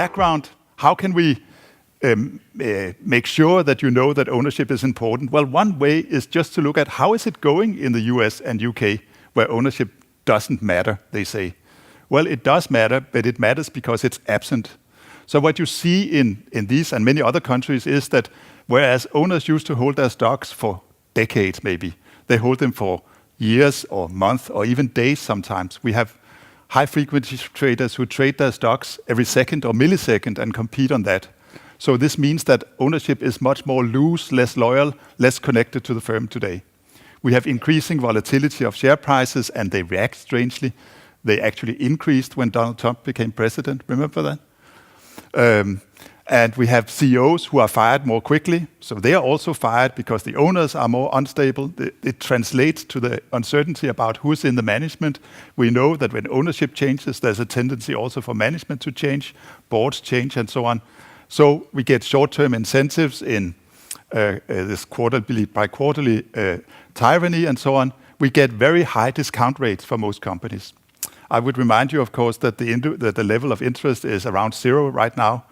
background, how can we make sure that you know that ownership is important? Well, one way is just to look at how is it going in the US and UK, where ownership doesn't matter, they say. Well, it does matter, but it matters because it's absent. So what you see in these and many other countries is that whereas owners used to hold their stocks for decades maybe, they hold them for years or months or even days sometimes. We have high-frequency traders who trade their stocks every second or millisecond and compete on that. So this means that ownership is much more loose, less loyal, less connected to the firm today. We have increasing volatility of share prices, and they react strangely. They actually increased when Donald Trump became president. Remember that? And we have CEOs who are fired more quickly. So they are also fired because the owners are more unstable. It translates to the uncertainty about who's in the management. We know that when ownership changes, there's a tendency also for management to change, boards change, and so on. So we get short-term incentives in this quarterly tyranny and so on. We get very high discount rates for most companies. I would remind you, of course, that the level of interest is around 0 right now.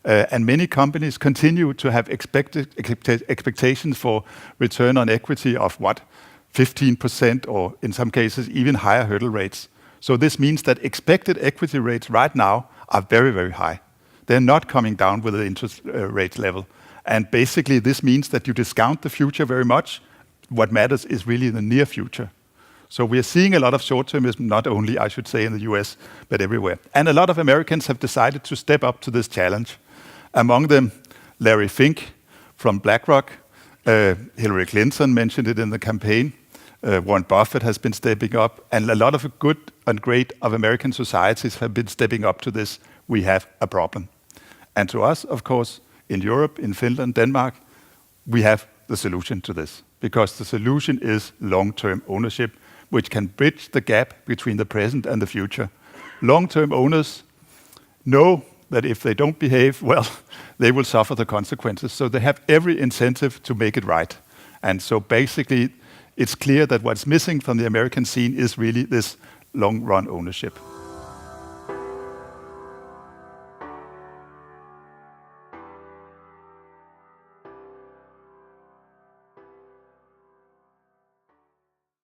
And many companies continue to have expectations for return on equity of 15%, or in some cases even higher hurdle rates. So this means that expected equity rates right now are very, very high. They're not coming down with the interest rate level. And basically this means that you discount the future very much. What matters is really the near future. So we are seeing a lot of short-termism, not only, I should say, in the US, but everywhere. And a lot of Americans have decided to step up to this challenge. Among them, Larry Fink from BlackRock, Hillary Clinton mentioned it in the campaign, Warren Buffett has been stepping up, and a lot of good and great of American societies have been stepping up to this. We have a problem. And to us, of course, in Europe, in Finland, Denmark, we have the solution to this, because the solution is long-term ownership, which can bridge the gap between the present and the future. Long-term owners know that if they don't behave well, they will suffer the consequences. So they have every incentive to make it right. And so basically, it's clear that what's missing from the American scene is really this long-run ownership.